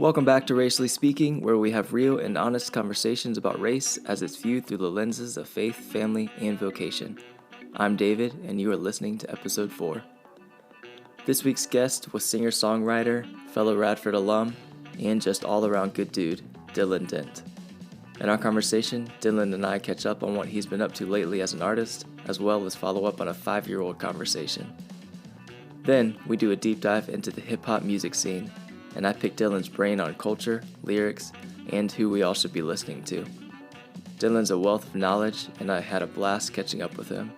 Welcome back to Racially Speaking, where we have real and honest conversations about race as it's viewed through the lenses of faith, family, and vocation. I'm David, and you are listening to episode 4. This week's guest was singer-songwriter, fellow Radford alum, and just all-around good dude, Dent. In our conversation, Dylan and I catch up on what he's been up to lately as an artist, as well as follow up on a 5-year-old conversation. Then, we do a deep dive into the hip-hop music scene, and I pick Dylan's brain on culture, lyrics, and who we all should be listening to. Dylan's a wealth of knowledge, and I had a blast catching up with him.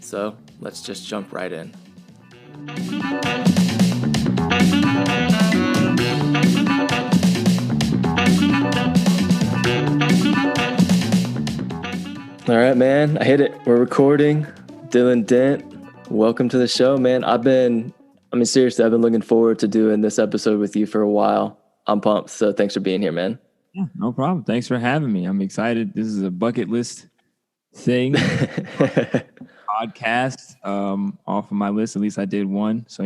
So, let's just jump right in. All right, man, I hit it. We're recording. Dylan Dent, welcome to the show, man. Seriously, I've been looking forward to doing this episode with you for a while. I'm pumped, so thanks for being here, man. Yeah, no problem. Thanks for having me. I'm excited. This is a bucket list thing. Podcast off of my list. At least I did one, so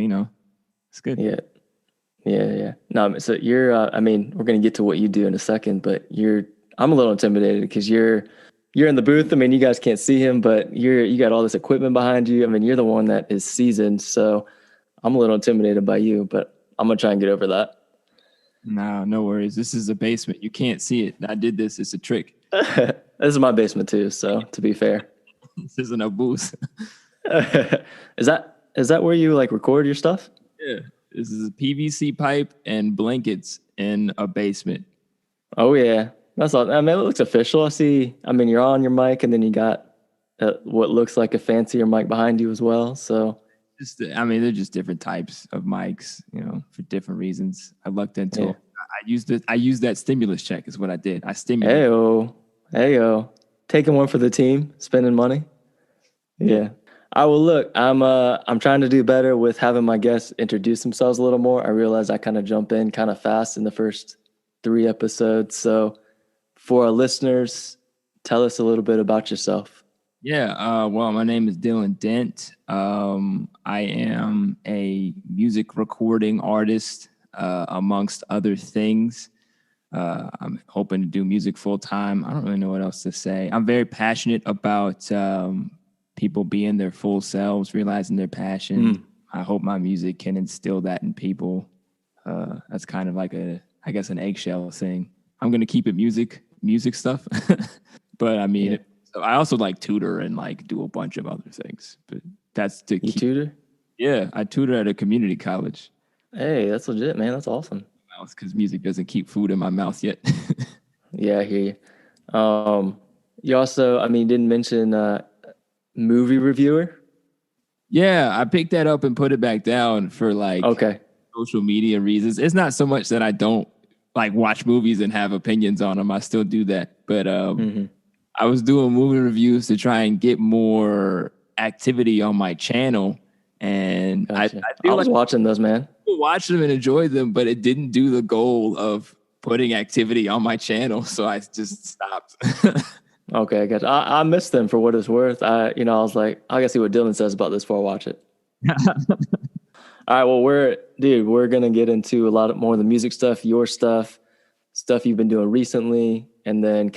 it's good. Yeah. No, so you're. We're gonna get to what you do in a second, but I'm a little intimidated because you're in the booth. You guys can't see him, but you got all this equipment behind you. You're the one that is seasoned, so I'm a little intimidated by you, but I'm going to try and get over that. No worries. This is a basement. You can't see it. I did this. It's a trick. This is my basement too, so to be fair. This isn't a booth. Is that where you record your stuff? Yeah. This is a PVC pipe and blankets in a basement. Oh, yeah. That's all. It looks official. I see. You're on your mic, and then you got what looks like a fancier mic behind you as well, so... they're just different types of mics, for different reasons. I lucked into it. I used that stimulus check is what I did. I stimulated. Heyo. Taking one for the team, spending money. Yeah. I will look. I'm trying to do better with having my guests introduce themselves a little more. I realize I kind of jump in kind of fast in the first 3 episodes. So for our listeners, tell us a little bit about yourself. Yeah, well, my name is Dylan Dent. I am a music recording artist, amongst other things. I'm hoping to do music full time. I don't really know what else to say. I'm very passionate about people being their full selves, realizing their passion. I hope my music can instill that in people. That's kind of like an eggshell thing. I'm going to keep it music stuff. But So I also tutor and do a bunch of other things, but that's to You tutor? Yeah, I tutor at a community college. Hey, that's legit, man. That's awesome. Because music doesn't keep food in my mouth yet. Yeah, I hear you. You also, didn't mention movie reviewer. Yeah, I picked that up and put it back down for social media reasons. It's not so much that I don't watch movies and have opinions on them. I still do that, but I was doing movie reviews to try and get more activity on my channel. And gotcha. I was watching those, man. People watched them and enjoyed them, but it didn't do the goal of putting activity on my channel. So I just stopped. Okay, I got you. I missed them for what it's worth. I was like, I gotta see what Dylan says about this before I watch it. All right, well, we're going to get into a lot more of the music stuff, your stuff you've been doing recently, and then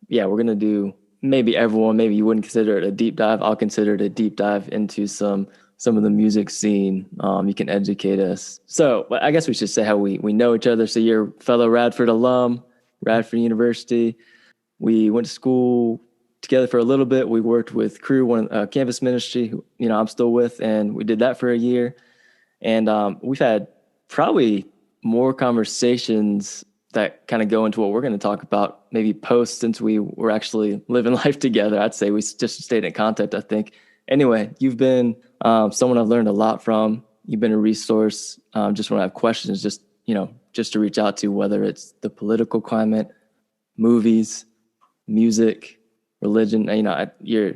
we're going to do maybe you wouldn't consider it a deep dive. I'll consider it a deep dive into some of the music scene. You can educate us. So I guess we should say how we know each other. So you're a fellow Radford alum, Radford University. We went to school together for a little bit. We worked with Crew, campus ministry, who, I'm still with, and we did that for a year. And we've had probably more conversations that kind of go into what we're going to talk about maybe post, since we were actually living life together. I'd say we just stayed in contact, I think. Anyway, you've been someone I've learned a lot from. You've been a resource. Just when I have questions, just to reach out to, whether it's the political climate, movies, music, religion. You're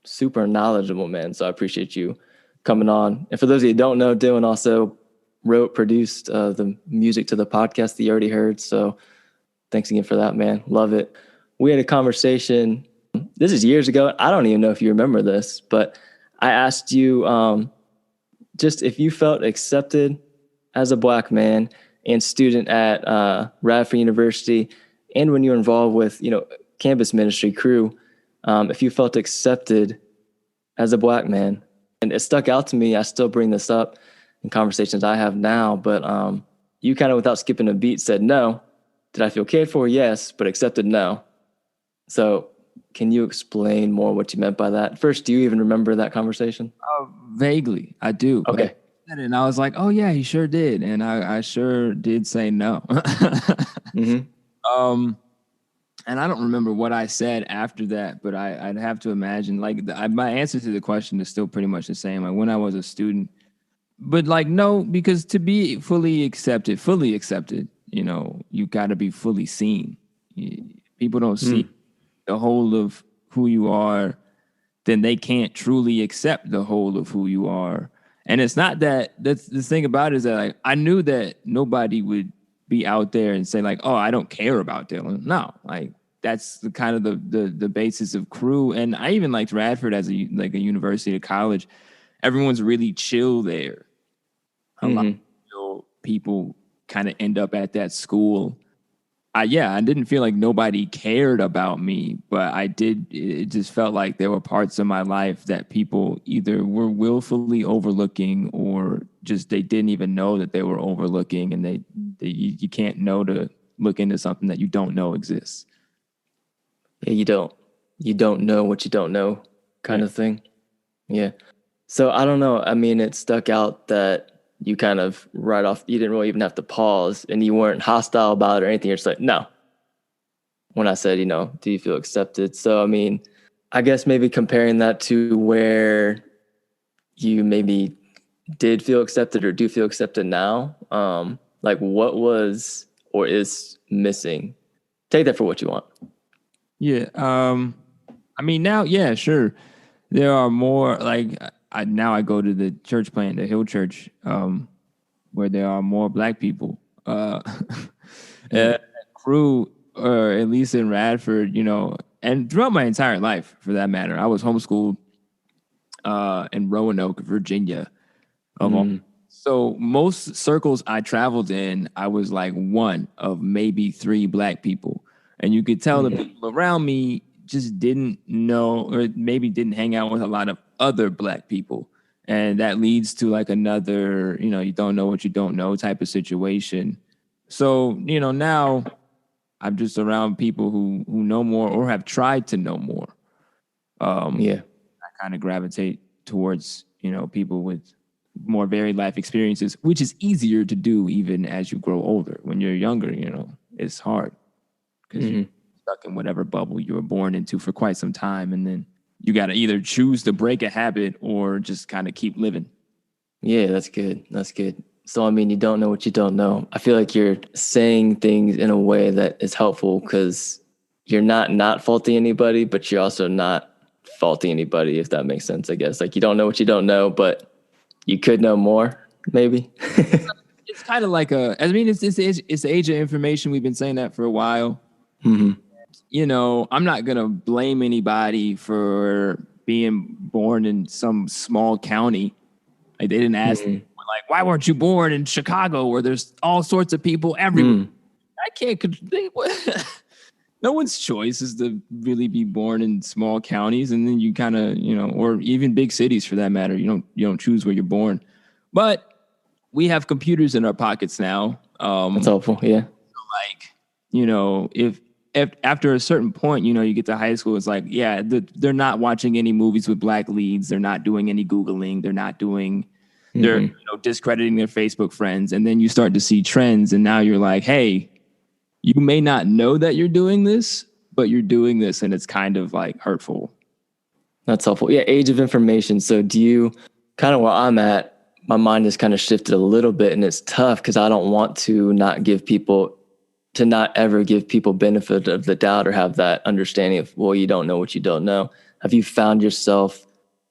super knowledgeable, man. So I appreciate you coming on. And for those of you who don't know, Dylan also produced the music to the podcast that you already heard. So thanks again for that, man. Love it. We had a conversation. This is years ago. I don't even know if you remember this, but I asked you just if you felt accepted as a Black man and student at Radford University, and when you're involved with, campus ministry crew, if you felt accepted as a Black man. And it stuck out to me. I still bring this up in conversations I have now, but you kind of, without skipping a beat, said no. Did I feel cared for? Yes, but accepted? No. So can you explain more what you meant by that? First, do you even remember that conversation? Vaguely, I do. Okay. And I was like, oh yeah, he sure did. And I sure did say no. Mm-hmm. And I don't remember what I said after that, but I'd have to imagine my answer to the question is still pretty much the same. Like when I was a student, but like, no, because to be fully accepted, you got to be fully seen. People don't see the whole of who you are, then they can't truly accept the whole of who you are. And it's not that's the thing about it is that like, I knew that nobody would be out there and say like, oh, I don't care about Dylan. No, like that's the kind of the basis of crew. And I even liked Radford as a university, a college. Everyone's really chill there. A lot of people kind of end up at that school. I didn't feel like nobody cared about me, but it just felt like there were parts of my life that people either were willfully overlooking or just they didn't even know that they were overlooking, and you can't know to look into something that you don't know exists. Yeah, you don't know what you don't know kind of thing. Yeah. So I don't know. I mean, it stuck out that you kind of right off, you didn't really even have to pause, and you weren't hostile about it or anything. You're just like, no. When I said, do you feel accepted? So, I mean, I guess maybe comparing that to where you maybe did feel accepted or do feel accepted now, like what was or is missing? Take that for what you want. Yeah. I mean, now, yeah, sure. There are more like now I go to the church plant, the Hill Church, where there are more Black people. Crew, or at least in Radford, and throughout my entire life, for that matter, I was homeschooled in Roanoke, Virginia. So most circles I traveled in, I was like one of maybe 3 Black people, and you could tell the people around me just didn't know or maybe didn't hang out with a lot of other Black people. And that leads to like another, you don't know what you don't know type of situation. So, now I'm just around people who know more or have tried to know more. I kind of gravitate towards, people with more varied life experiences, which is easier to do even as you grow older. When you're younger, it's hard because you're stuck in whatever bubble you were born into for quite some time. And then you got to either choose to break a habit or just kind of keep living. Yeah, that's good. That's good. So, I mean, you don't know what you don't know. I feel like you're saying things in a way that is helpful because you're not faulting anybody, but you're also not faulting anybody, if that makes sense, I guess. Like, you don't know what you don't know, but you could know more, maybe. It's kind of like it's the age of information. We've been saying that for a while. I'm not going to blame anybody for being born in some small county. Like, they didn't ask, like, why weren't you born in Chicago where there's all sorts of people everywhere? I can't. No one's choice is to really be born in small counties, and then you kind of, or even big cities for that matter. You don't choose where you're born, but we have computers in our pockets now. That's helpful. Yeah. If after a certain point, you get to high school, it's like, yeah, they're not watching any movies with Black leads. They're not doing any Googling. They're not doing. They're discrediting their Facebook friends, and then you start to see trends, and now you're like, hey. You may not know that you're doing this, but you're doing this, and it's kind of like hurtful. That's helpful. Yeah, age of information. So do you, kind of where I'm at, my mind has kind of shifted a little bit, and it's tough because I don't want to not ever give people benefit of the doubt or have that understanding of, well, you don't know what you don't know. Have you found yourself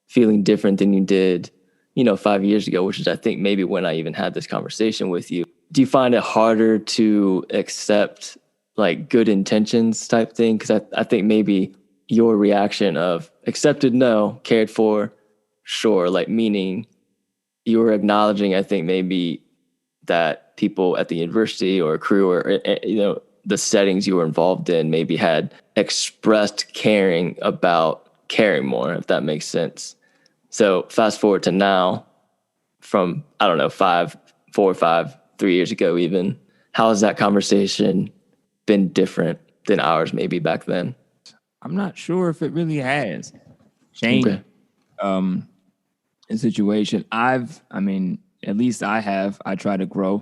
feeling different than you did, 5 years ago, which is, I think, maybe when I even had this conversation with you? Do you find it harder to accept like good intentions type thing? Because I think maybe your reaction of accepted, no, cared for, sure, like meaning you were acknowledging, I think maybe that people at the university or crew or, the settings you were involved in maybe had expressed caring about caring more, if that makes sense. So fast forward to now, from, I don't know, 3 years ago even, how has that conversation been different than ours maybe back then? I'm not sure if it really has changed. Okay. The situation. At least I try to grow,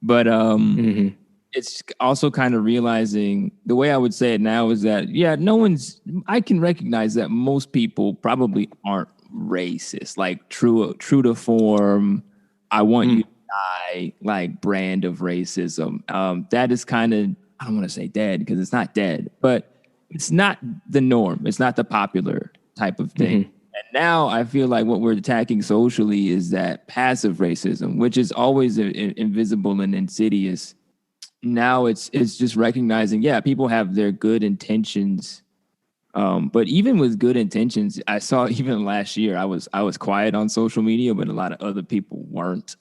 but it's also kind of realizing, the way I would say it now is that, I can recognize that most people probably aren't racist, like true to form, I want you to die, like brand of racism. That is kind of, I don't want to say dead because it's not dead, but it's not the norm. It's not the popular type of thing. And now I feel like what we're attacking socially is that passive racism, which is always invisible and insidious. Now it's just recognizing, people have their good intentions. But even with good intentions, I saw even last year, I was quiet on social media, but a lot of other people weren't.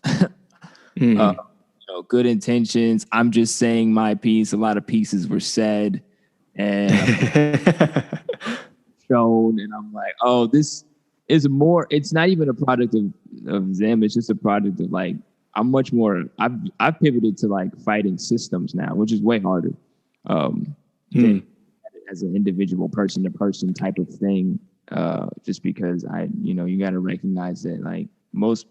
Good intentions. I'm just saying my piece. A lot of pieces were said and shown, and I'm like, oh, this is more. It's not even a product of them. It's just a product of, like, I'm much more. I've pivoted to like fighting systems now, which is way harder. Than as an individual person to person type of thing. Just because you got to recognize that,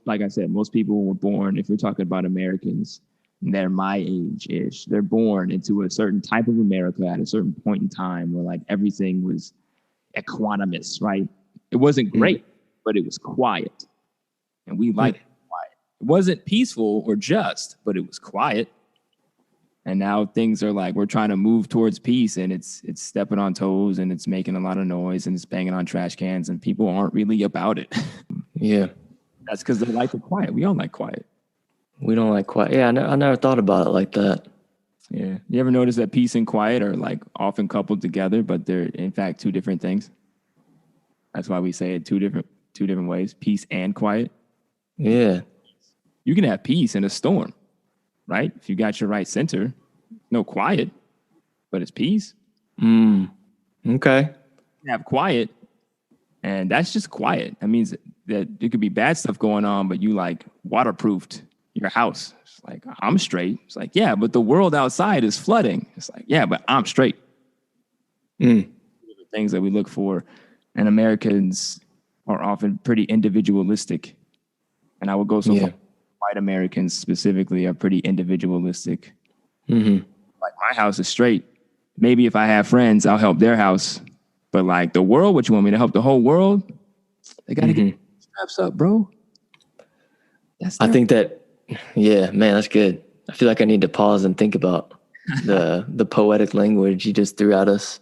like I said, most people were born, if we're talking about Americans, they're my age-ish. They're born into a certain type of America at a certain point in time where, like, everything was equanimous, right? It wasn't great, but it was quiet. And we liked quiet. It wasn't peaceful or just, but it was quiet. And now things are like, we're trying to move towards peace, and it's stepping on toes, and it's making a lot of noise, and it's banging on trash cans, and people aren't really about it. Yeah. That's because they like the quiet. We all like quiet. We don't like quiet. Yeah, I never thought about it like that. Yeah. You ever notice that peace and quiet are, like, often coupled together, but they're in fact two different things? That's why we say it two different ways, peace and quiet. Yeah. You can have peace in a storm, right? If you got your right center, no quiet, but it's peace. Okay. You have quiet, and that's just quiet. That means that there could be bad stuff going on, but you, like, waterproofed your house. It's like, I'm straight. It's like, yeah, but the world outside is flooding. It's like, yeah, but I'm straight. The things that we look for, and Americans are often pretty individualistic. And I would go so far, white Americans specifically are pretty individualistic. Like, my house is straight. Maybe if I have friends, I'll help their house. But, like, the world, what you want me to help the whole world? They got to get straps up, bro. I think that, yeah, man, that's good. I feel like I need to pause and think about the poetic language you just threw at us.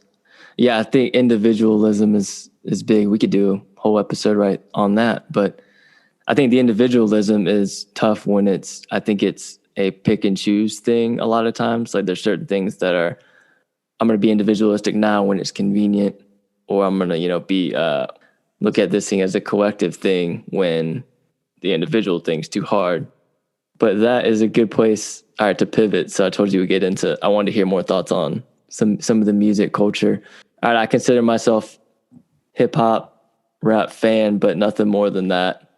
Yeah, I think individualism is big. We could do a whole episode right on that. But I think the individualism is tough when I think it's a pick and choose thing a lot of times. Like, there's certain things that are, I'm going to be individualistic now when it's convenient, or I'm going to, look at this thing as a collective thing when the individual thing's too hard. But that is a good place, all right, to pivot. So I told you we get into, I wanted to hear more thoughts on some of the music culture. All right, I consider myself hip hop, rap fan, but nothing more than that.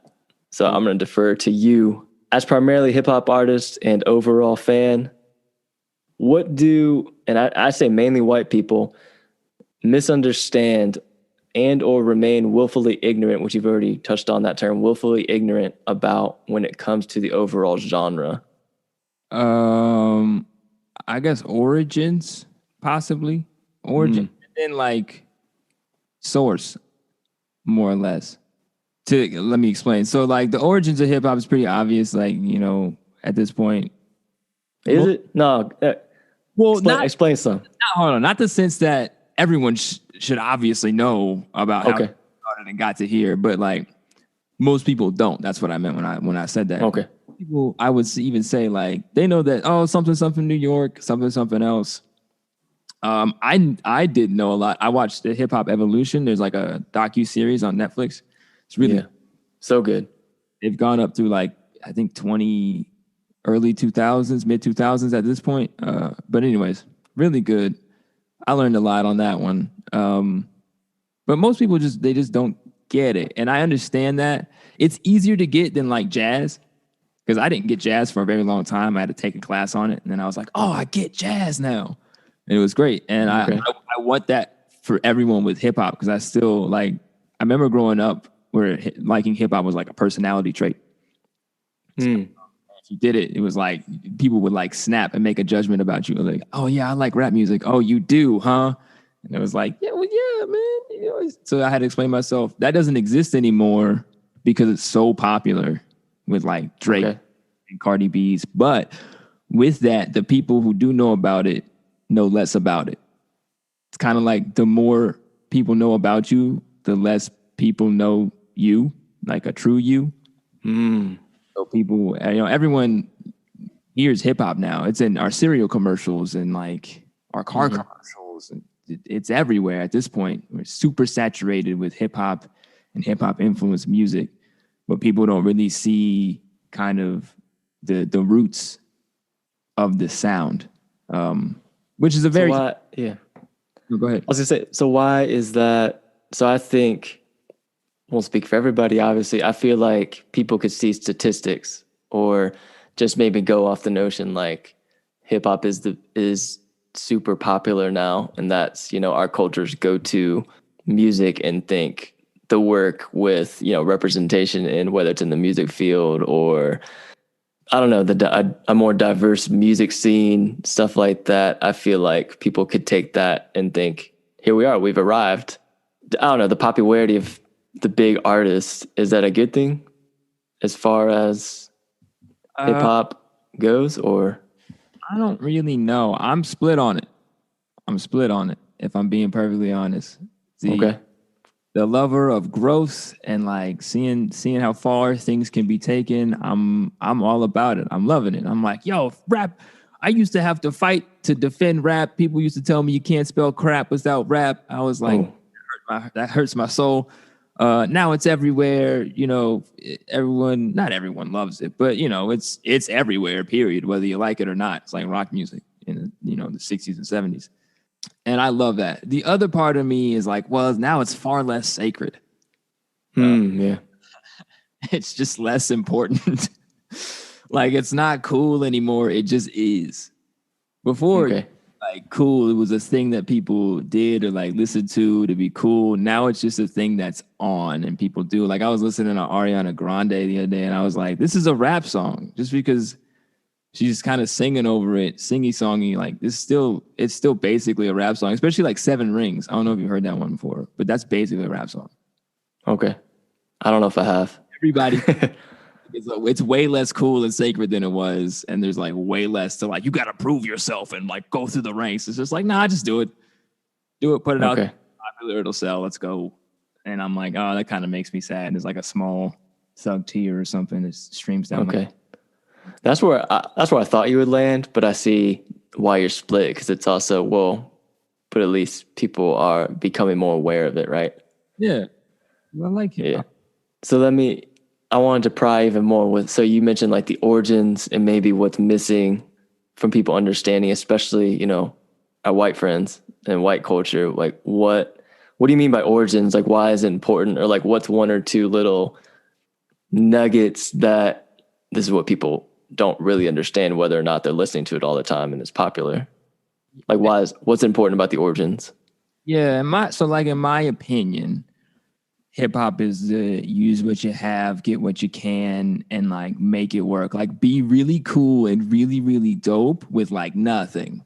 So I'm going to defer to you as primarily hip hop artist and overall fan. What do, and I say mainly white people, misunderstand and or remain willfully ignorant, which you've already touched on that term, willfully ignorant about when it comes to the overall genre? I guess origins, possibly. Origin, and then, like, source, more or less. Let me explain. So, like, the origins of hip hop is pretty obvious, like, at this point. Is it? No. Explain some. Hold on. Not the sense that everyone should obviously know about how it started and got to here, but, like, most people don't. That's what I meant when I said that. Okay. People, I would even say, like, they know that, oh, something New York, something else. I didn't know a lot. I watched the Hip Hop Evolution. There's, like, a docu-series on Netflix. It's really so good. They've gone up through, like, I think 20 early 2000s, mid 2000s at this point. But anyways, really good. I learned a lot on that one. But most people they just don't get it. And I understand that. It's easier to get than like jazz, because I didn't get jazz for a very long time. I had to take a class on it. And then I was like, oh, I get jazz now. And it was great. And I want that for everyone with hip hop, because I still like, I remember growing up where liking hip hop was like a personality trait. So if you did it, it was like people would like snap and make a judgment about you. Like, oh yeah, I like rap music. Oh, you do, huh? And it was like, yeah, well, yeah, man. You know, so I had to explain myself. That doesn't exist anymore because it's so popular with like Drake and Cardi B's. But with that, the people who do know about it know less about it. It's kind of like the more people know about you, the less people know you, like a true you. So people, you know, everyone hears hip hop now. It's in our cereal commercials and like our car commercials, and it's everywhere at this point. We're super saturated with hip hop and hip hop influenced music, but people don't really see kind of the roots of the sound, which is a very No, go ahead. I was gonna say, so why is that? So I think, won't speak for everybody, obviously. I feel like people could see statistics or just maybe go off the notion like hip hop is super popular now, and that's, you know, our culture's go-to music, and think the work with, you know, representation in whether it's in the music field or I don't know, a more diverse music scene, stuff like that. I feel like people could take that and think, here we are, we've arrived. I don't know, the popularity of the big artists, is that a good thing as far as hip hop goes, or? I don't really know. I'm split on it. If I'm being perfectly honest. The lover of growth and like seeing how far things can be taken, I'm all about it. I'm loving it. I'm like, yo, rap. I used to have to fight to defend rap. People used to tell me you can't spell crap without rap. I was like, that hurts my soul. Now it's everywhere. You know, not everyone loves it, but you know, it's everywhere. Period. Whether you like it or not, it's like rock music in the 60s and 70s. And I love that. The other part of me is like, well, now it's far less sacred. It's just less important. Like, it's not cool anymore. It just is. Before, like, cool, it was a thing that people did or like listened to be cool. Now it's just a thing that's on and people do. Like, I was listening to Ariana Grande the other day and I was like, this is a rap song, just because she's kind of singing over it, singy-songy. Like, it's still basically a rap song, especially like Seven Rings. I don't know if you've heard that one before, but that's basically a rap song. Okay. I don't know if I have. Everybody, it's way less cool and sacred than it was. And there's like way less to like, you got to prove yourself and like go through the ranks. It's just like, nah, just do it. Put it out. Popular, it'll sell. Let's go. And I'm like, oh, that kind of makes me sad. There's like a small thug tier or something that streams down. Okay. That's where I thought you would land, but I see why you're split, because it's also, well, but at least people are becoming more aware of it, right? Yeah. I like it. Yeah. So I wanted to pry even more with, so you mentioned like the origins and maybe what's missing from people understanding, especially, you know, our white friends and white culture. Like, what do you mean by origins? Like, why is it important? Or like, what's one or two little nuggets that this is what people don't really understand, whether or not they're listening to it all the time and it's popular? Like, what's important about the origins? Yeah, in my opinion, hip hop is use what you have, get what you can, and like make it work. Like, be really cool and really, really dope with like nothing.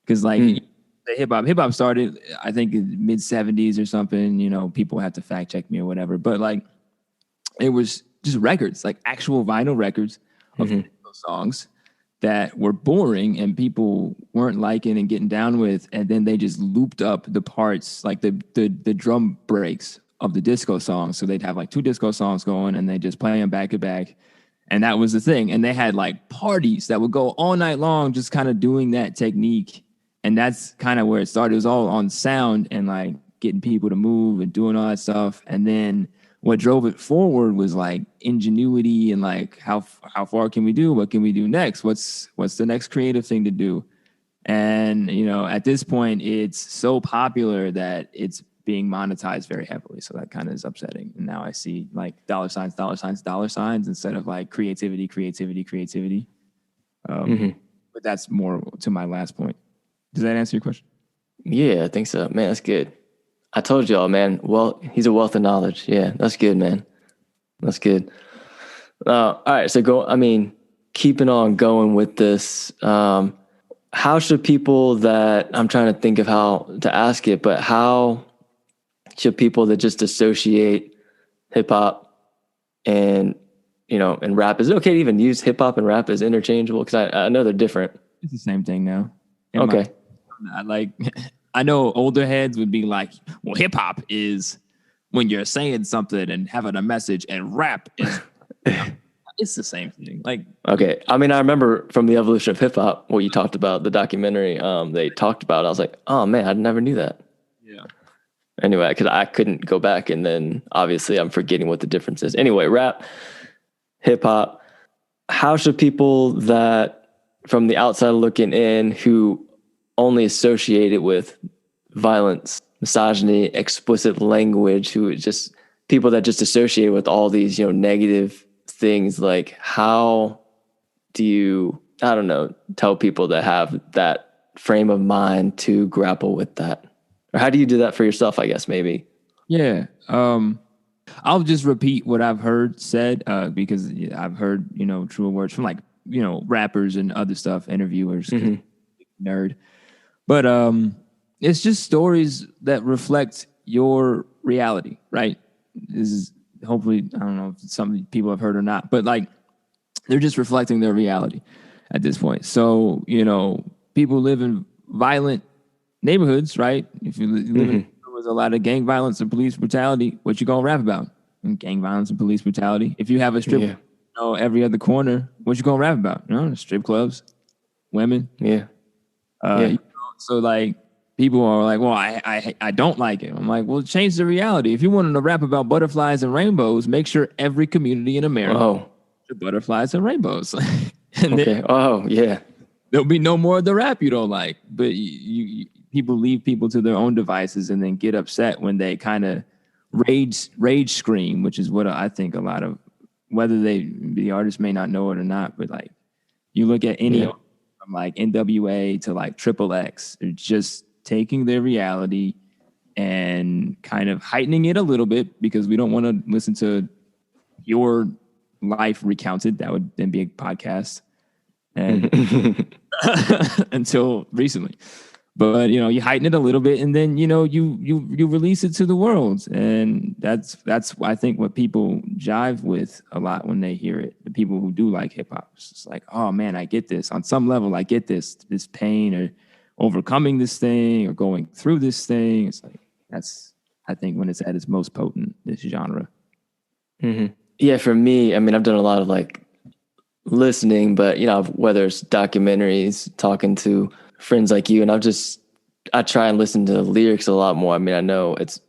Because like the hip hop started, I think, in mid 70s or something. You know, people have to fact check me or whatever. But like, it was just records, like actual vinyl records of songs that were boring and people weren't liking and getting down with, and then they just looped up the parts, like the drum breaks of the disco songs. So they'd have like two disco songs going and they just play them back to back. And that was the thing. And they had like parties that would go all night long, just kind of doing that technique. And that's kind of where it started. It was all on sound and like getting people to move and doing all that stuff. And then what drove it forward was like ingenuity and like how far can we do? What can we do next? What's the next creative thing to do? And, you know, at this point, it's so popular that it's being monetized very heavily. So that kind of is upsetting. And now I see like dollar signs, dollar signs, dollar signs instead of like creativity, creativity, creativity. But that's more to my last point. Does that answer your question? Yeah, I think so. Man, that's good. I told y'all, man. Well, he's a wealth of knowledge. Yeah, that's good, man. That's good. All right, so keeping on going with this. How should people that, I'm trying to think of how to ask it, but how should people that just associate hip hop and, you know, and rap, is it okay to even use hip hop and rap as interchangeable? Because I know they're different. It's the same thing now. Okay. I know older heads would be like, well, hip hop is when you're saying something and having a message, and rap is it's the same thing. Like, okay. I mean, I remember from the evolution of hip hop, what you talked about, the documentary they talked about, I was like, oh man, I never knew that. Yeah. Anyway, because I couldn't go back, and then obviously I'm forgetting what the difference is. Anyway, rap, hip hop, how should people that from the outside looking in who only associate it with violence, misogyny, explicit language, who just people that just associate with all these, you know, negative things, like how do you, I don't know, tell people that have that frame of mind to grapple with that? Or how do you do that for yourself, I guess, maybe? Yeah. I'll just repeat what I've heard said because I've heard, you know, truer words from like, you know, rappers and other stuff, interviewers, nerd. But it's just stories that reflect your reality, right? This is hopefully, I don't know if it's something people have heard or not, but like they're just reflecting their reality at this point. So, you know, people live in violent neighborhoods, right? If you live in with a lot of gang violence and police brutality, what you gonna rap about? Gang violence and police brutality. If you have a strip, you know, every other corner, what you gonna rap about? You know, strip clubs, women. Yeah. You know, so like people are like, well, I don't like it. I'm like, well, change the reality. If you wanted to rap about butterflies and rainbows, make sure every community in America butterflies and rainbows. And okay. Oh yeah. There'll be no more of the rap you don't like. But you people leave people to their own devices and then get upset when they kind of rage scream, which is what I think a lot of, whether the artist may not know it or not, but like you look at any from like NWA to like Triple X, they're just taking their reality and kind of heightening it a little bit because we don't want to listen to your life recounted. That would then be a podcast. And until recently. But, you know, you heighten it a little bit and then, you know, you release it to the world. And that's I think what people jive with a lot when they hear it. The people who do like hip hop. It's like, oh man, I get this. On some level, I get this pain or overcoming this thing or going through this thing. It's like, that's, I think when it's at its most potent, this genre. Yeah, for me, I mean, I've done a lot of like listening, but you know, whether it's documentaries, talking to friends like you, and I try and listen to the lyrics a lot more. I mean, I know it's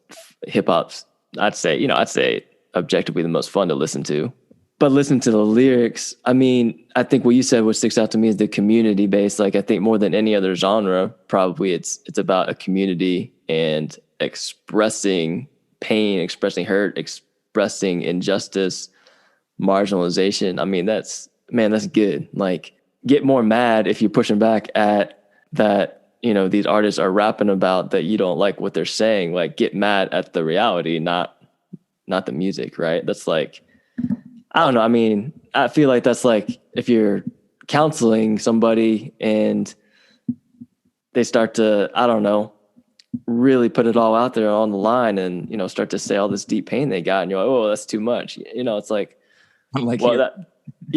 hip hop's, I'd say objectively the most fun to listen to, but listen to the lyrics. I mean, I think what you said, what sticks out to me is the community based. Like I think more than any other genre, probably it's about a community and expressing pain, expressing hurt, expressing injustice, marginalization. I mean, that's good. Like get more mad if you're pushing back at that, you know, these artists are rapping about that you don't like what they're saying. Like get mad at the reality, not the music, right? That's like, I don't know. I mean, I feel like that's like if you're counseling somebody and they start to, I don't know, really put it all out there on the line and, you know, start to say all this deep pain they got and you're like, oh, that's too much. You know, it's like, well,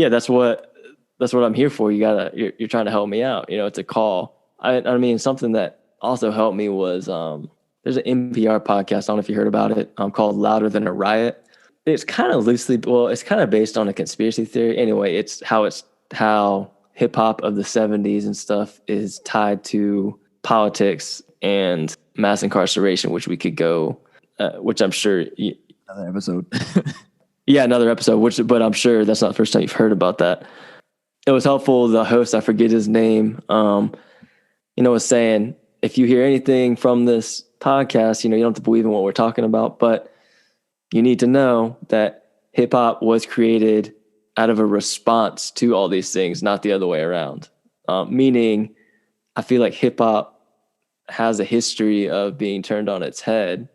that's what I'm here for. You're trying to help me out. You know, it's a call. I mean, something that also helped me was, there's an NPR podcast. I don't know if you heard about it. Called Louder Than a Riot. It's kind of it's kind of based on a conspiracy theory. Anyway, it's how hip hop of the 70s and stuff is tied to politics and mass incarceration, which we could go, which I'm sure Another episode. Yeah, another episode. But I'm sure that's not the first time you've heard about that. It was helpful. The host, I forget his name, was saying if you hear anything from this podcast, you don't have to believe in what we're talking about, but you need to know that hip hop was created out of a response to all these things, not the other way around. Meaning, I feel like hip hop has a history of being turned on its head,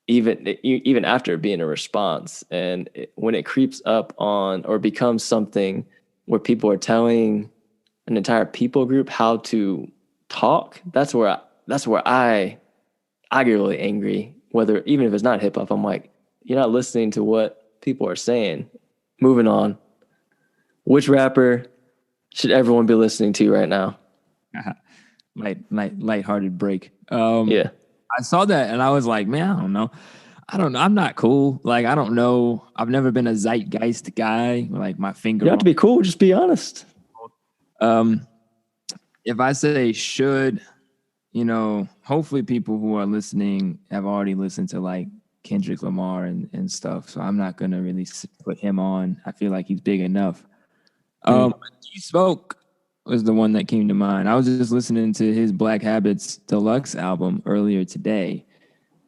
even after being a response. And when it creeps up on or becomes something where people are telling an entire people group how to talk, that's where I get really angry. Whether even if it's not hip hop, I'm like, you're not listening to what people are saying. Moving on. Which rapper should everyone be listening to right now? Lighthearted break. Yeah. I saw that and I was like, man, I don't know. I'm not cool. Like, I don't know. I've never been a zeitgeist guy. Like, my finger. You don't have to be cool. Just be honest. If I say should, hopefully people who are listening have already listened to like Kendrick Lamar and stuff. So I'm not going to really put him on. I feel like he's big enough. D-Smoke was the one that came to mind. I was just listening to his Black Habits Deluxe album earlier today.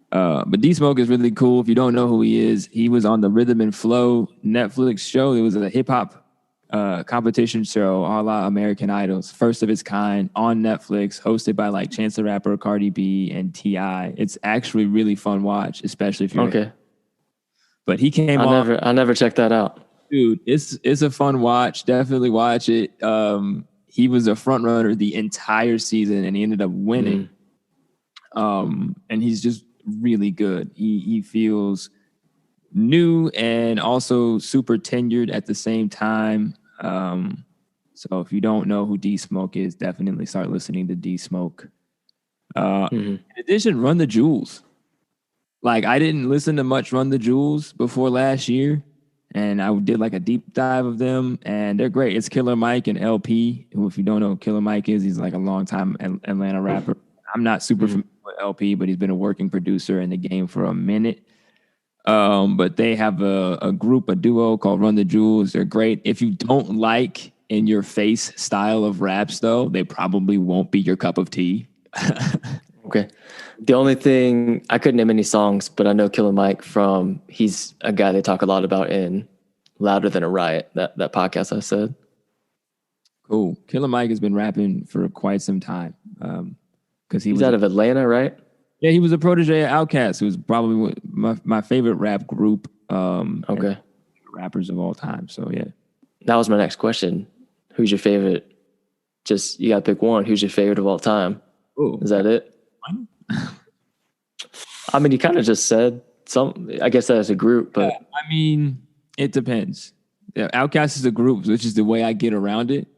But D-Smoke is really cool. If you don't know who he is, he was on the Rhythm and Flow Netflix show. It was a hip-hop competition show, a la American Idols, first of its kind on Netflix, hosted by like Chance the Rapper, Cardi B, and Taye. It's actually really fun watch, especially if you're okay. But he came on. I never checked that out. Dude, it's a fun watch. Definitely watch it. He was a front runner the entire season, and he ended up winning. And he's just really good. He feels new and also super tenured at the same time. So if you don't know who D-Smoke is, definitely start listening to D-Smoke. In addition, Run the Jewels. Like, I didn't listen to much Run the Jewels before last year, and I did like a deep dive of them, and they're great. It's Killer Mike and LP, who, if you don't know who Killer Mike is, he's like a long-time Atlanta rapper. I'm not super familiar with LP, but he's been a working producer in the game for a minute. But they have a duo called Run the Jewels. They're great. If you don't like in your face style of raps, though, they probably won't be your cup of tea. Okay. The only thing, I couldn't name any songs, but I know Killer Mike he's a guy they talk a lot about in Louder Than a Riot, that podcast I said. Cool. Killer Mike has been rapping for quite some time. Because he's out of Atlanta, right? Yeah, he was a protege of Outkast, who's probably my favorite rap group. Okay. Rappers of all time. So, yeah. That was my next question. Who's your favorite? Just, you got to pick one. Who's your favorite of all time? Ooh. Is that it? I mean, you kind of just said some, I guess that as a group, but. Yeah, I mean, it depends. Yeah, Outkast is a group, which is the way I get around it.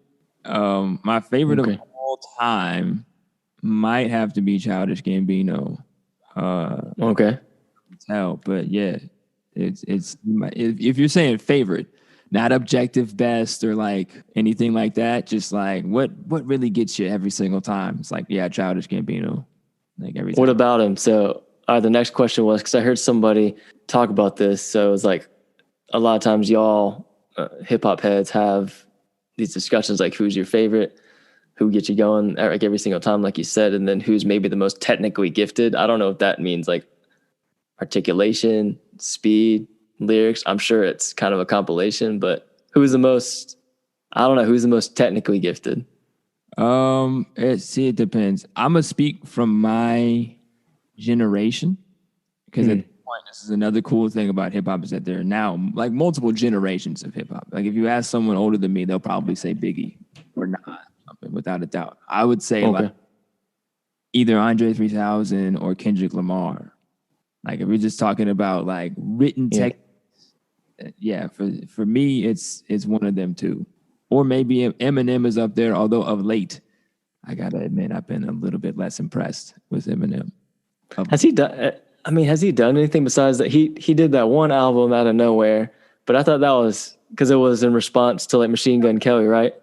My favorite of all time might have to be Childish Gambino. Okay. Tell, but yeah, it's if you're saying favorite, not objective best or like anything like that, just like what really gets you every single time. It's like, yeah, Childish Gambino. Like every time. What about him? So the next question was, because I heard somebody talk about this. So it's like a lot of times y'all hip hop heads have these discussions like who's your favorite, who gets you going like every single time, like you said, and then who's maybe the most technically gifted. I don't know if that means like articulation, speed, lyrics. I'm sure it's kind of a compilation, but who's the most technically gifted? It depends. I'm gonna speak from my generation because at this point, this is another cool thing about hip hop is that there are now like multiple generations of hip hop. Like if you ask someone older than me, they'll probably say Biggie or not, without a doubt. I would say like either Andre 3000 or Kendrick Lamar. Like if we're just talking about like written text, for me, it's one of them too. Or maybe Eminem is up there, although of late, I gotta admit, I've been a little bit less impressed with Eminem. Has he done anything besides that? He did that one album out of nowhere, but I thought that was because it was in response to like Machine Gun Kelly, right?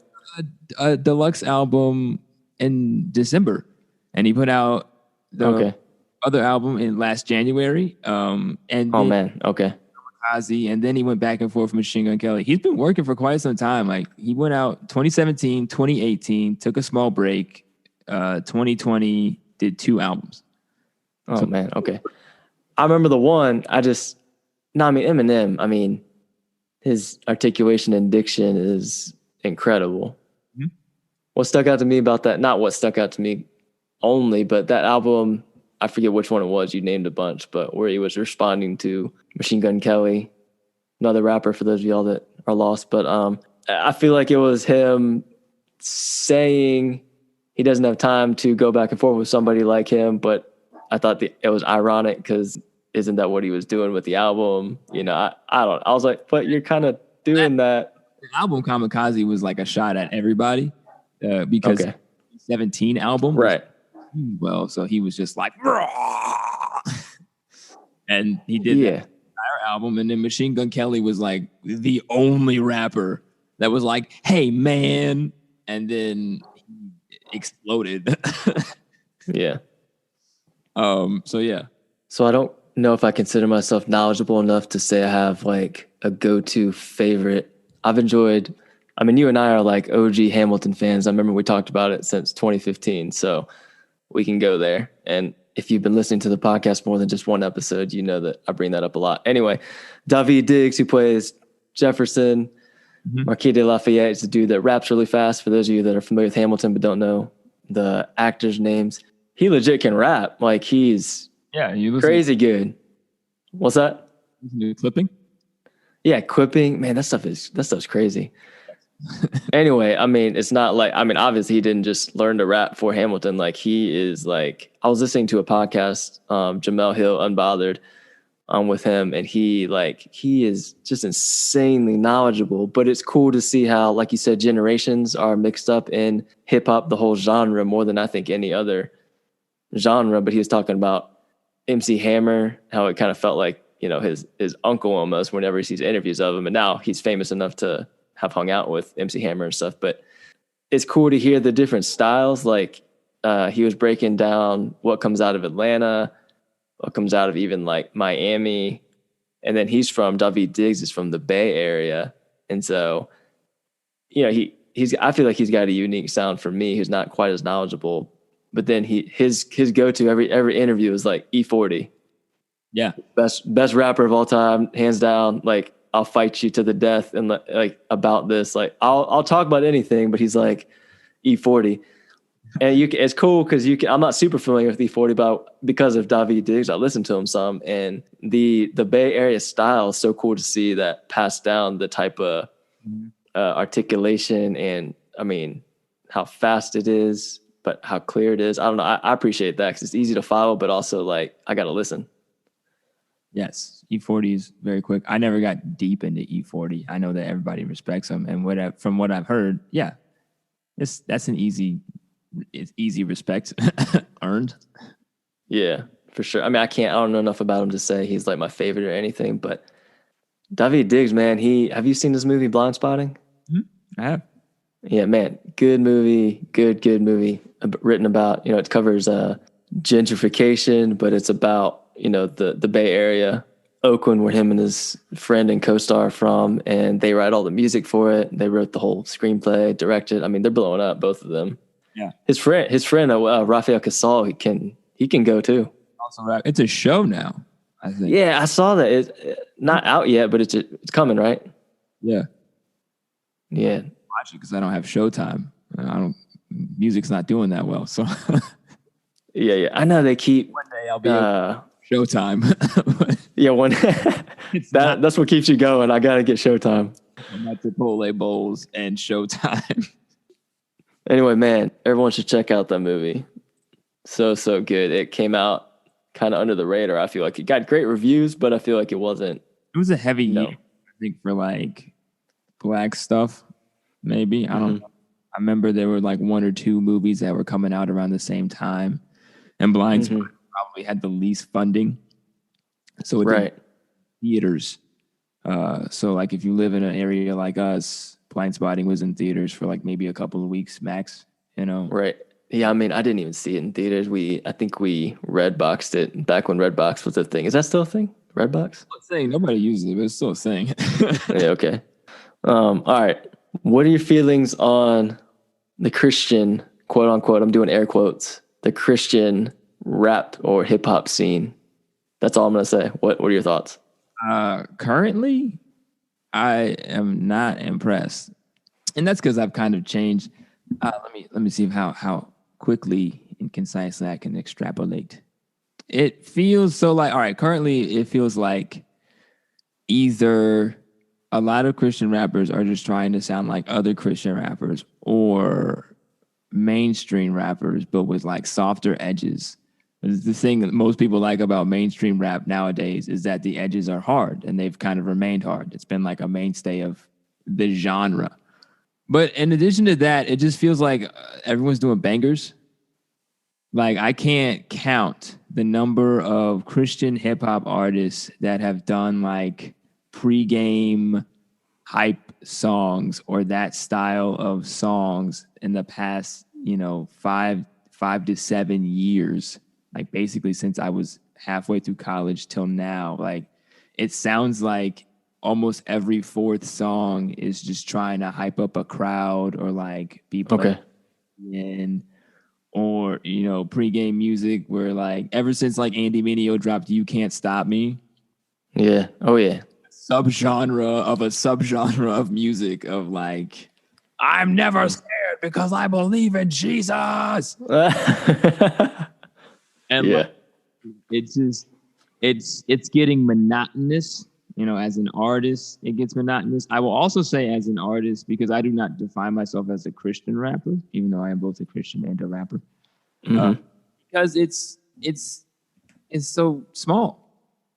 A deluxe album in December, and he put out other album in last January. And Oh then man, okay. Ozzy, and then he went back and forth with Machine Gun Kelly. He's been working for quite some time. Like he went out 2017, 2018, took a small break. 2020 did 2 albums. Oh man, okay. I remember the one. Eminem. I mean, his articulation and diction is incredible. Mm-hmm. What stuck out to me about that? Not what stuck out to me only, but that album. I forget which one it was. You named a bunch, but where he was responding to Machine Gun Kelly, another rapper for those of y'all that are lost. But I feel like it was him saying he doesn't have time to go back and forth with somebody like him. But I thought it was ironic because isn't that what he was doing with the album? You know, I was like, but you're kind of doing that. The album Kamikaze was like a shot at everybody because 17 album. Right. Well, so he was just like, and he did that entire album. And then Machine Gun Kelly was like the only rapper that was like, hey, man. And then he exploded. Yeah. So, yeah. So I don't know if I consider myself knowledgeable enough to say I have like a go-to favorite. I've enjoyed, I mean, you and I are like OG Hamilton fans. I remember we talked about it since 2015. So we can go there. And if you've been listening to the podcast more than just one episode, you know that I bring that up a lot. Anyway, Daveed Diggs, who plays Jefferson, Marquis de Lafayette is the dude that raps really fast. For those of you that are familiar with Hamilton but don't know the actors' names, he legit can rap. Like he's crazy good. What's that? Clipping? Yeah, quipping. Man, that stuff's crazy. Anyway, I mean, it's not like, I mean, obviously he didn't just learn to rap for Hamilton. Like he is like, I was listening to a podcast, Jamel Hill Unbothered, with him, and he is just insanely knowledgeable. But it's cool to see how, like you said, generations are mixed up in hip hop, the whole genre, more than I think any other genre. But he was talking about MC Hammer, how it kind of felt like, you know, his uncle almost whenever he sees interviews of him. And now he's famous enough to have hung out with MC Hammer and stuff. But it's cool to hear the different styles. Like he was breaking down what comes out of Atlanta, what comes out of even like Miami. And then Daveed Diggs is from the Bay Area. And so, you know, I feel like he's got a unique sound for me, who's not quite as knowledgeable. But then his go-to every interview is like E40. Yeah. Best rapper of all time, hands down. Like, I'll fight you to the death and like about this. Like I'll talk about anything, but he's like E40. And it's cool because I'm not super familiar with E40, but because of Daveed Diggs, I listened to him some, and the Bay Area style is so cool to see that passed down, the type of articulation, and I mean how fast it is, but how clear it is. I don't know. I appreciate that because it's easy to follow, but also like I got to listen. Yes, E40 is very quick. I never got deep into E40. I know that everybody respects him, and from what I've heard, yeah, that's an easy respect earned. Yeah, for sure. I mean, I don't know enough about him to say he's like my favorite or anything, but Daveed Diggs, man, have you seen this movie Blindspotting? Mm-hmm. I have. Yeah, man, good movie, good movie written about, you know, it covers gentrification, but it's about, you know, the Bay Area, Oakland, where him and his friend and co-star are from, and they write all the music for it. They wrote the whole screenplay, directed. I mean, they're blowing up, both of them. Yeah. His friend, Rafael Casal, he can go too. Also, it's a show now, I think. Yeah, I saw that. It's not out yet, but it's coming, right? Yeah. Yeah. Watch it because I don't have Showtime. Music's not doing that well, so. Yeah. I know they keep. One day I'll be Showtime. Yeah, that's what keeps you going. I gotta get Showtime. I'm at Chipotle Bowls and Showtime. Anyway, man, everyone should check out that movie. So good. It came out kind of under the radar. I feel like it got great reviews, but I feel like it wasn't. It was a heavy year, I think, for like black stuff. Maybe I don't know. I remember there were like 1 or 2 movies that were coming out around the same time, and Blindspotting probably had the least funding. So it didn't theaters. So like if you live in an area like us, Blindspotting was in theaters for like maybe a couple of weeks max. You know, right. Yeah, I mean, I didn't even see it in theaters. I think we Redboxed it back when Redbox was a thing. Is that still a thing? Redbox? Saying nobody uses it, but it's still a thing. Yeah, okay. All right. What are your feelings on the Christian, quote unquote, I'm doing air quotes, the Christian rap or hip hop scene? That's all I'm gonna say. What are your thoughts? Currently, I am not impressed, and that's because I've kind of changed. Let me see how quickly and concisely I can extrapolate. It feels so like, all right, currently it feels like either a lot of Christian rappers are just trying to sound like other Christian rappers, or mainstream rappers, but with like softer edges. The thing that most people like about mainstream rap nowadays is that the edges are hard, and they've kind of remained hard. It's been like a mainstay of the genre. But in addition to that, it just feels like everyone's doing bangers. Like, I can't count the number of Christian hip hop artists that have done like pregame hype songs or that style of songs in the past, 5 to 7 years. Like, basically since I was halfway through college till now. Like, it sounds like almost every fourth song is just trying to hype up a crowd, or like be played in, or pregame music where, like, ever since like Andy Mineo dropped "You Can't Stop Me," Yeah. Oh yeah. subgenre of a subgenre of music of like, I'm never scared because I believe in Jesus. And Yeah. like, it's just it's getting monotonous. As an artist, it gets monotonous. I will also say, as an artist, because I do not define myself as a Christian rapper, even though I am both a Christian and a rapper, because it's so small.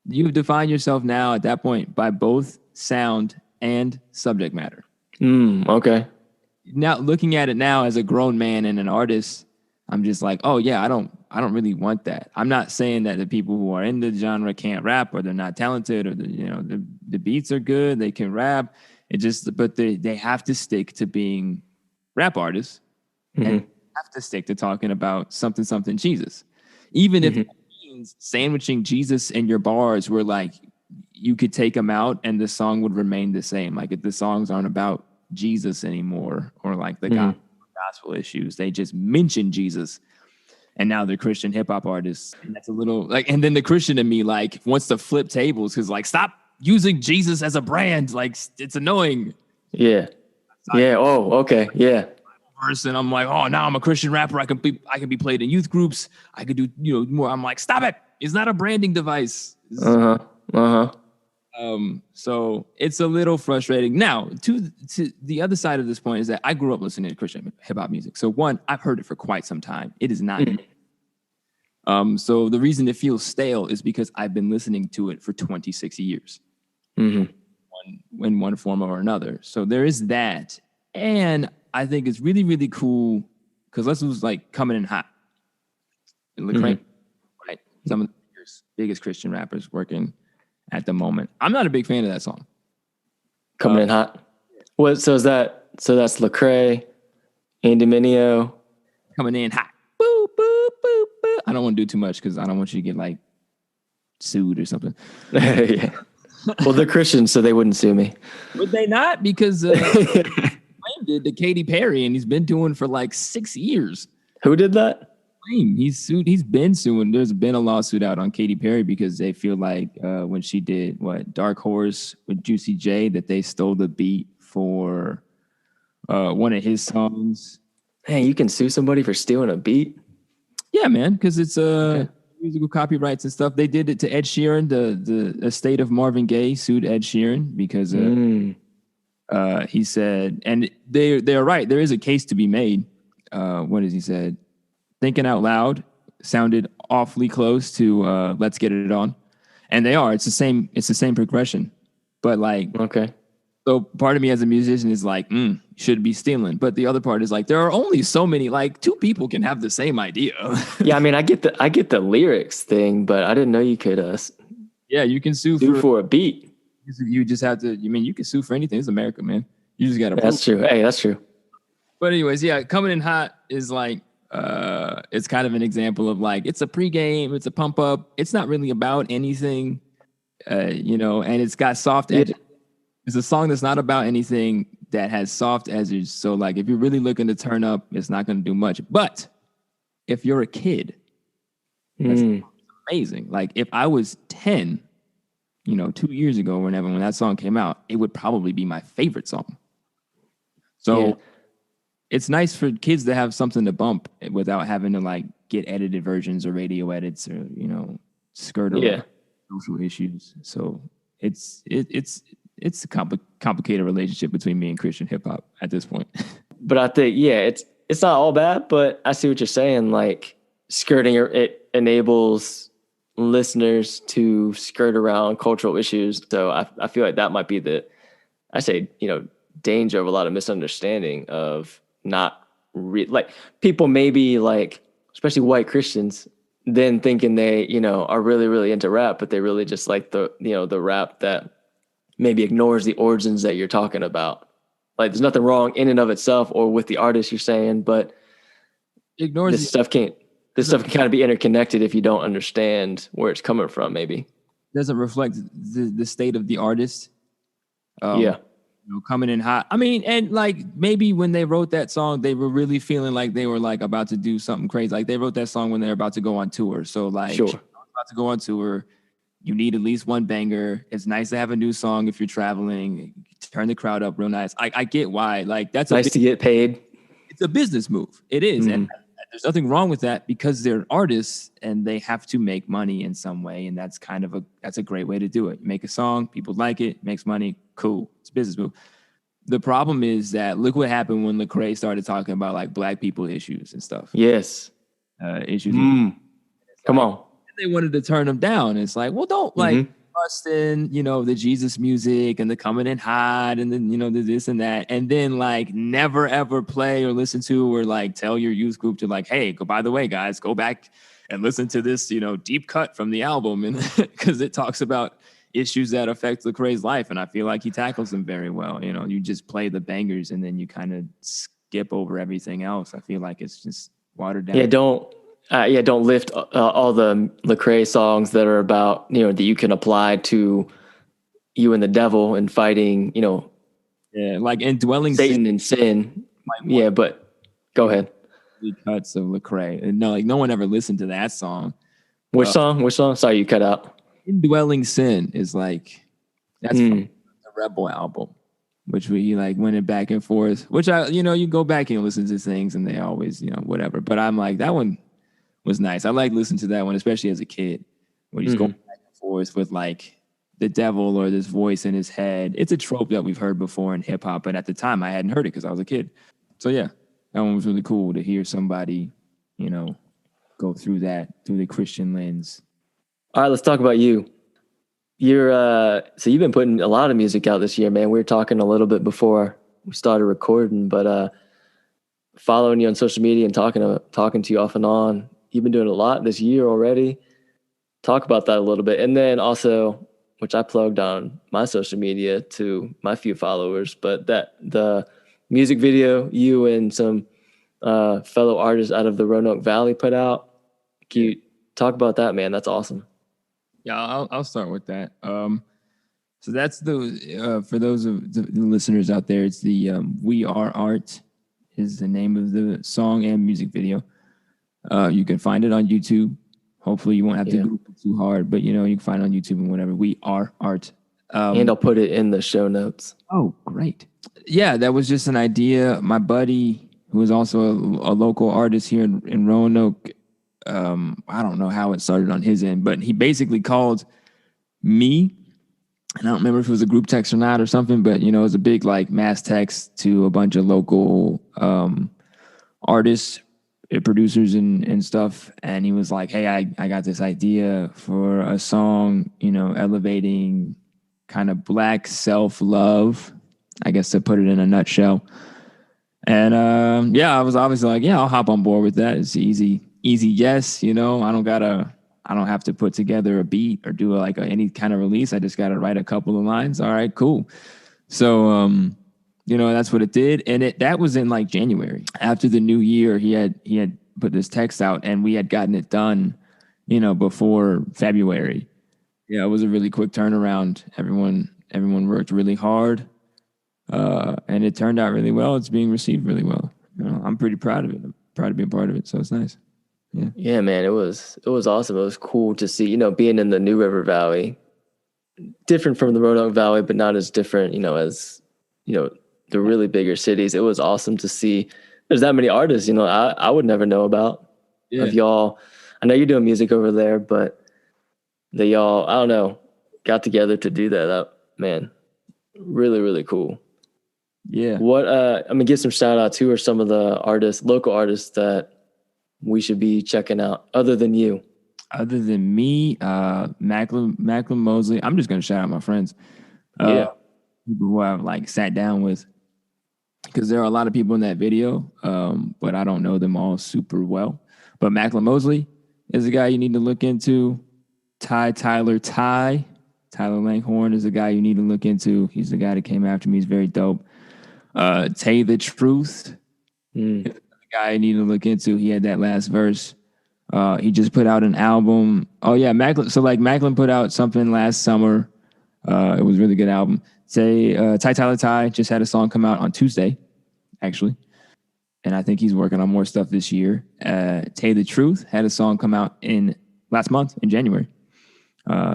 You define yourself now at that point by both sound and subject matter. Okay. Now, looking at it now as a grown man and an artist, I'm just like, oh yeah, I don't really want that. I'm not saying that the people who are in the genre can't rap, or they're not talented, or the beats are good, they can rap. But they have to stick to being rap artists, and have to stick to talking about something Jesus, even if it means sandwiching Jesus in your bars, where like you could take them out and the song would remain the same. Like, if the songs aren't about Jesus anymore, or like the gospel issues, they just mention Jesus, and now they're Christian hip hop artists. And that's a little like, and then the Christian in me like wants to flip tables, because like, stop using Jesus as a brand. Like, it's annoying. Yeah. Yeah. Oh, okay. Yeah. Person, I'm like, oh, now I'm a Christian rapper. I can be played in youth groups. I could do more. I'm like, stop it. It's not a branding device. So it's a little frustrating. Now, to the other side of this point is that I grew up listening to Christian hip hop music. So one, I've heard it for quite some time. It is not. So the reason it feels stale is because I've been listening to it for 26 years, in one form or another. So there is that, and I think it's really, really cool because let's was like coming in hot, right? Some of the biggest Christian rappers working at the moment. I'm not a big fan of that song. Coming in hot. What? So that's Lecrae, Andy Mineo. Coming in hot. Boop, boop, boop, boop. I don't want to do too much because I don't want you to get like sued or something. Yeah. Well, they're Christians, so they wouldn't sue me. Would they not? Because did to Katy Perry, and he's been doing for like 6 years. Who did that? He's been suing. There's been a lawsuit out on Katy Perry because they feel like when she did Dark Horse with Juicy J, that they stole the beat for one of his songs. Hey, you can sue somebody for stealing a beat? Yeah, man, because it's musical copyrights and stuff. They did it to Ed Sheeran. The estate of Marvin Gaye sued Ed Sheeran because he said, and they're right. There is a case to be made. What has he said? Thinking Out Loud sounded awfully close to Let's Get It On. And they are. It's the same progression. But like, okay. So part of me as a musician is like, should be stealing. But the other part is like, there are only so many, like, two people can have the same idea. Yeah, I mean, I get the lyrics thing, but I didn't know you could you can sue for a beat. You just have to, you can sue for anything. It's America, man. You just got to. That's true. Hey, that's true. But anyways, yeah, coming in hot is like, It's kind of an example of like, it's a pregame, it's a pump up. It's not really about anything, and it's got soft edges. It's a song that's not about anything that has soft edges. So like, if you're really looking to turn up, it's not going to do much. But if you're a kid, that's amazing. Like if I was 10, 2 years ago, when that song came out, it would probably be my favorite song. So it's nice for kids to have something to bump without having to like get edited versions or radio edits or, skirt around social issues. So it's a complicated relationship between me and Christian hip hop at this point. But I think, it's not all bad, but I see what you're saying. Like skirting, it enables listeners to skirt around cultural issues. So I feel like that might be danger of a lot of misunderstanding of not like people maybe like, especially white Christians, then thinking they, are really, really into rap, but they really just like the rap that maybe ignores the origins that you're talking about. Like there's nothing wrong in and of itself or with the artist you're saying, but ignores this stuff can kind of be interconnected if you don't understand where it's coming from. Maybe doesn't reflect the state of the artist. Coming in hot. I mean, and like maybe when they wrote that song, they were really feeling like they were like about to do something crazy. Like they wrote that song when they're about to go on tour. So like, sure. About to go on tour, you need at least one banger. It's nice to have a new song if you're traveling. Turn the crowd up real nice. I get why. Like that's nice to get paid. It's a business move. It is, and there's nothing wrong with that because they're artists and they have to make money in some way, and that's a great way to do it. You make a song, people like it, makes money, cool. It's a business move. The problem is that look what happened when Lecrae started talking about like black people issues and stuff. Yes, issues. Come on. They wanted to turn them down. It's like, well, don't like bust in, the Jesus music and the coming in hot and then, the this and that. And then like never, ever play or listen to or like tell your youth group to like, hey, by the way, guys, go back and listen to this, deep cut from the album. And because it talks about issues that affect Lecrae's life. And I feel like he tackles them very well. You just play the bangers and then you kind of skip over everything else. I feel like it's just watered down. Don't lift all the Lecrae songs that are about, that you can apply to you and the devil and fighting, like indwelling Satan and sin. But go ahead. Cuts of Lecrae. And no one ever listened to that song. Which song? Sorry, you cut out. Indwelling Sin is like, that's from the Rebel album, which we like went it back and forth, which you go back and listen to things and they always, whatever. But I'm like, that one was nice. I like listening to that one, especially as a kid, where he's going back and forth with like the devil or this voice in his head. It's a trope that we've heard before in hip hop, but at the time I hadn't heard it because I was a kid. So yeah, that one was really cool to hear somebody, go through the Christian lens. All right, let's talk about you. So you've been putting a lot of music out this year, man. We were talking a little bit before we started recording, but following you on social media and talking to you off and on. You've been doing a lot this year already. Talk about that a little bit. And then also, which I plugged on my social media to my few followers, but that the music video you and some fellow artists out of the Roanoke Valley put out. Can you talk about that, man? That's awesome. Yeah, I'll start with that. So that's for those of the listeners out there, it's the We Are Art is the name of the song and music video. You can find it on YouTube. Hopefully you won't have to Google too hard, but you can find it on YouTube and whatever. We Are Art. And I'll put it in the show notes. Oh, great. Yeah, that was just an idea. My buddy, who is also a local artist here in Roanoke, I don't know how it started on his end, but he basically called me, and I don't remember if it was a group text or not or something, but it was a big like mass text to a bunch of local artists, producers and stuff. And he was like, hey, I got this idea for a song, elevating kind of Black self-love, I guess, to put it in a nutshell. And I was obviously like, yeah, I'll hop on board with that. It's easy yes. I don't have to put together a beat or do any kind of release. I just got to write a couple of lines. All right, cool. So, that's what it did. And that was in like January after the new year. He had put this text out, and we had gotten it done, before February. Yeah, it was a really quick turnaround. Everyone worked really hard, and it turned out really well. It's being received really well. I'm pretty proud of it. I'm proud to be a part of it. So it's nice. Yeah, man, it was awesome. It was cool to see, being in the New River Valley, different from the Roanoke Valley, but not as different, as, the really bigger cities. It was awesome to see there's that many artists, I would never know about of y'all. I know you're doing music over there, but they y'all, I don't know, got together to do that. That, man, really, really cool. Yeah. What, give some shout out to, or some of the local artists that we should be checking out other than you? Other than me, Macklin Mosley. I'm just going to shout out my friends. People who I've sat down with, because there are a lot of people in that video, but I don't know them all super well. But Macklin Mosley is a guy you need to look into. Taye Langhorne is a guy you need to look into. He's the guy that came after me. He's very dope. Taye the Truth is the guy you need to look into. He had that last verse. He just put out an album. Oh yeah, Macklin. So Macklin put out something last summer. It was a really good album. Taye just had a song come out on Tuesday, actually. And I think he's working on more stuff this year. Taye the Truth had a song come out last month in January.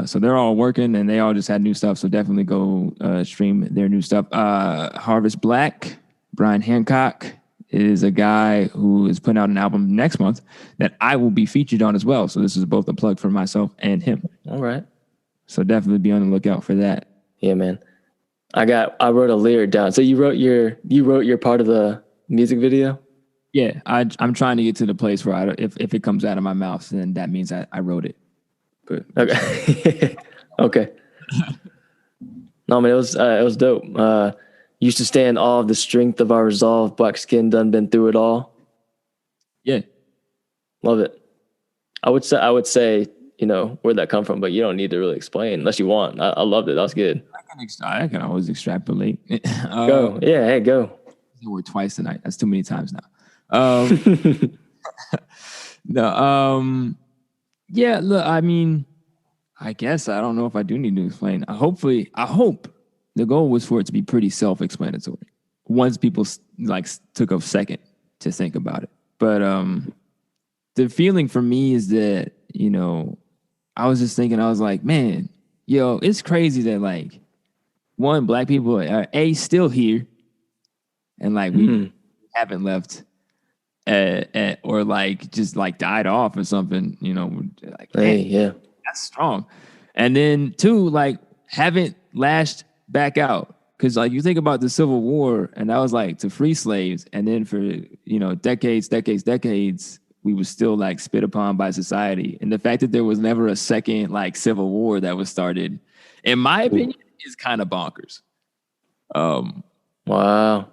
So they're all working, and they all just had new stuff. So definitely go stream their new stuff. Harvest Black, Brian Hancock is a guy who is putting out an album next month that I will be featured on as well. So this is both a plug for myself and him. All right. So definitely be on the lookout for that. Yeah, man. I wrote a lyric down. So you wrote your part of the music video? Yeah, I'm trying to get to the place where if it comes out of my mouth, then that means I wrote it. But okay. Okay. No, man, it was dope. Used to stand all of the strength of our resolve. Black skin done been through it all. Yeah, love it. I would say, where'd that come from? But you don't need to really explain unless you want. I loved it. That was good. I can always extrapolate. Go. Yeah. Hey, go. The word twice tonight. That's too many times now. No. Yeah. Look, I guess I don't know if I do need to explain. I hope the goal was for it to be pretty self-explanatory once people took a second to think about it. But the feeling for me is that, I was just thinking, I was like, man, it's crazy that one, Black people are still here, and we haven't left, or just died off or something. Hey, yeah, that's strong. And then two, haven't lashed back out, because you think about the Civil War, and that was to free slaves, and then for decades we was still spit upon by society. And the fact that there was never a second Civil War that was started, in my opinion, is kind of bonkers. Wow,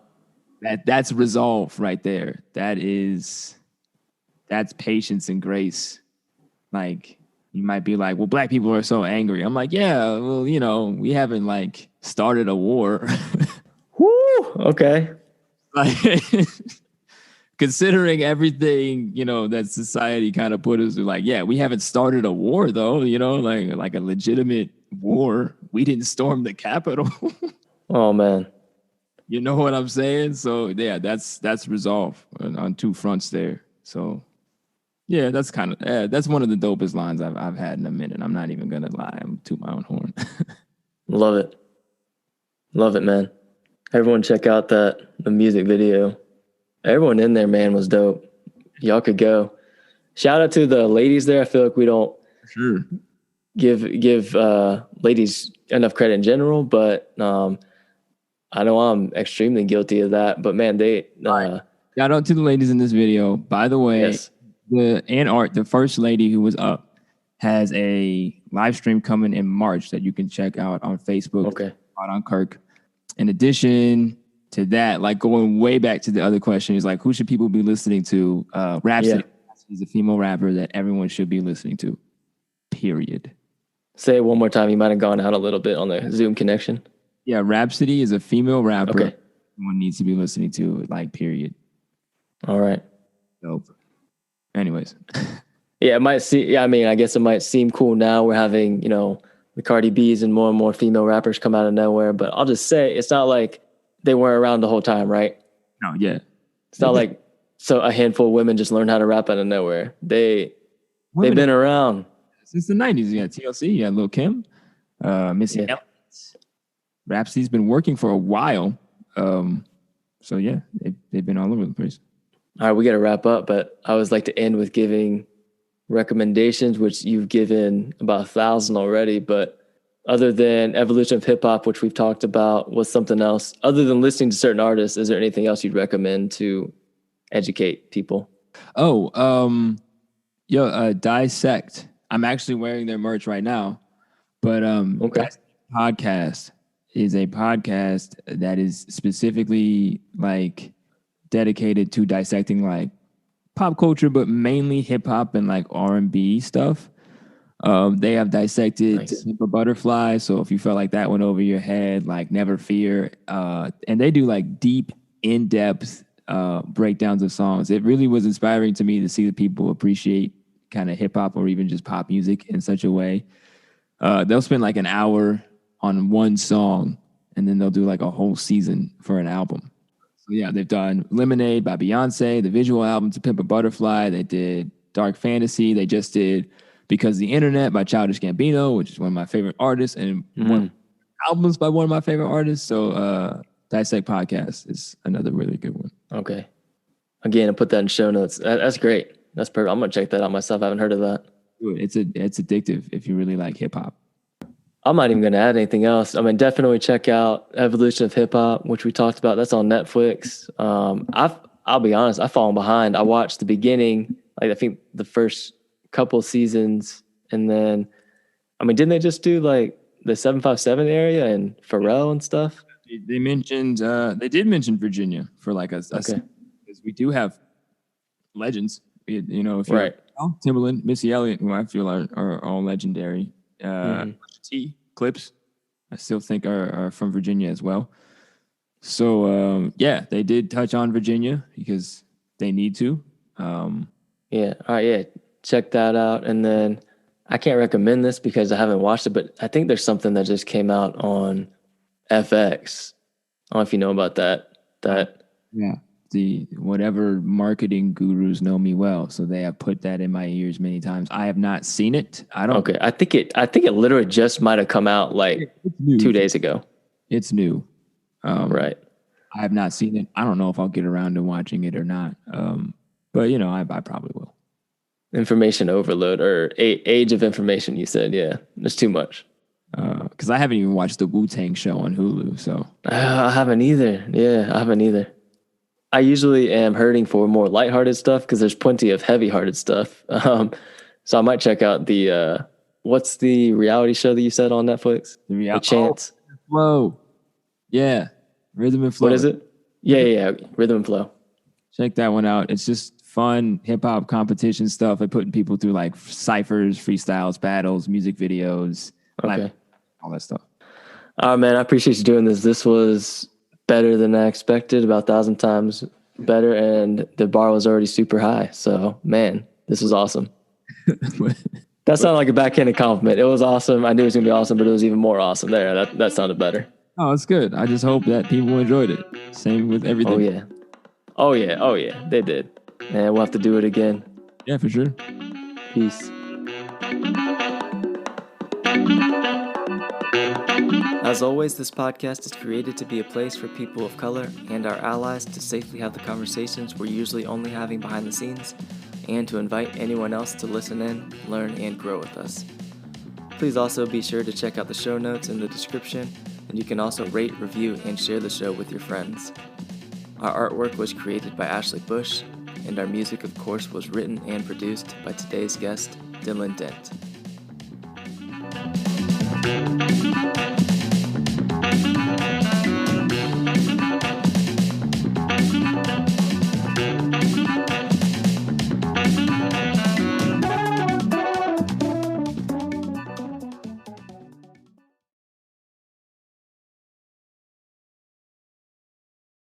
that's resolve right there. That's patience and grace. You might be well, Black people are so angry. I'm yeah, well, we haven't started a war. Woo, okay. Considering everything, that society kind of put us through, yeah, we haven't started a war though, like a legitimate war. We didn't storm the Capitol. Oh man. You know what I'm saying? So yeah, that's resolve on two fronts there. So yeah, that's that's one of the dopest lines I've had in a minute. I'm not even gonna lie. I'm toot my own horn. Love it, man. Everyone check out the music video. Everyone in there, man, was dope. Y'all could go. Shout out to the ladies there. I feel like we don't give ladies enough credit in general, but I know I'm extremely guilty of that. But man, shout out to the ladies in this video. By the way, yes. The first lady who was up, has a live stream coming in March that you can check out on Facebook. Okay. Out on Kirk. In addition to that, going way back to the other question, is who should people be listening to? Rapsody is a female rapper that everyone should be listening to. Period. Say it one more time. You might have gone out a little bit on the Zoom connection. Yeah, Rapsody is a female rapper. Okay. Everyone needs to be listening to. Period. All right. Dope. Anyways. Yeah, it might see. Yeah, I mean, I guess it might seem cool now. We're having, the Cardi B's and more female rappers come out of nowhere. But I'll just say, it's not like they weren't around the whole time, right? No, yeah. It's not like a handful of women just learned how to rap out of nowhere. They've been around since the 90s. You got TLC, you got Lil' Kim, Missy Elliott. Rapsody's been working for a while. So yeah, they've been all over the place. All right, we got to wrap up, but I always like to end with giving recommendations, which you've given about 1,000 already. But other than evolution of hip hop, which we've talked about, what's something else other than listening to certain artists? Is there anything else you'd recommend to educate people? Dissect. I'm actually wearing their merch right now, but Dissect Podcast is a podcast that is specifically like dedicated to dissecting like pop culture, but mainly hip hop and like R&B stuff. They have dissected Simple Butterfly. So if you felt like that went over your head, like Never Fear. And they do like deep, in-depth breakdowns of songs. It really was inspiring to me to see that people appreciate kind of hip hop or even just pop music in such a way. They'll spend like an hour on one song and then they'll do like a whole season for an album. So yeah, they've done Lemonade by Beyonce, the visual album To Pimp a Butterfly. They did Dark Fantasy. They just did Because the Internet by Childish Gambino, which is one of my favorite artists, and one albums by one of my favorite artists. So Dissect Podcast is another really good one. Okay. Again, I'll put that in show notes. That's great. That's perfect. I'm going to check that out myself. I haven't heard of that. It's addictive if you really like hip hop. I'm not even going to add anything else. I mean, definitely check out Evolution of Hip Hop, which we talked about. That's on Netflix. I'll be honest, I've fallen behind. I watched the beginning, like I think the first couple seasons, and then, I mean, didn't they just do like the 757 area and Pharrell and stuff? They mentioned, they did mention Virginia for like a because we do have legends. If you're right. Timbaland, Missy Elliott, who I feel are all legendary. T Clips, I still think are from Virginia as well. So they did touch on Virginia because they need to. All right, check that out. And then I can't recommend this because I haven't watched it, but I think there's something that just came out on FX. I don't know if you know about that. The whatever marketing gurus know me well, so they have put that in my ears many times. I have not seen it. Okay, I think it literally just might have come out like 2 days ago. It's new, right? I have not seen it. I don't know if I'll get around to watching it or not. But I probably will. Information overload or age of information. You said, yeah, there's too much. Because I haven't even watched the Wu-Tang show on Hulu, so I haven't either. Yeah, I haven't either. I usually am hurting for more lighthearted stuff because there's plenty of heavy-hearted stuff. So I might check out the what's the reality show that you said on Netflix? The Chance. Flow. Yeah. Rhythm and Flow. What is it? Yeah. Rhythm and Flow. Check that one out. It's just fun hip-hop competition stuff. They're putting people through like ciphers, freestyles, battles, music videos. Okay. All that stuff. All right, man. I appreciate you doing this. This was better than I expected, about 1,000 times better, and the bar was already super high. So, man, this was awesome. That sounded like a backhanded compliment. It was awesome. I knew it was going to be awesome, but it was even more awesome there. That sounded better. Oh, it's good. I just hope that people enjoyed it. Same with everything. Oh, yeah. They did. And we'll have to do it again. Yeah, for sure. Peace. As always, this podcast is created to be a place for people of color and our allies to safely have the conversations we're usually only having behind the scenes, and to invite anyone else to listen in, learn, and grow with us. Please also be sure to check out the show notes in the description, and you can also rate, review, and share the show with your friends. Our artwork was created by Ashley Bush, and our music, of course, was written and produced by today's guest, Dylan Dent.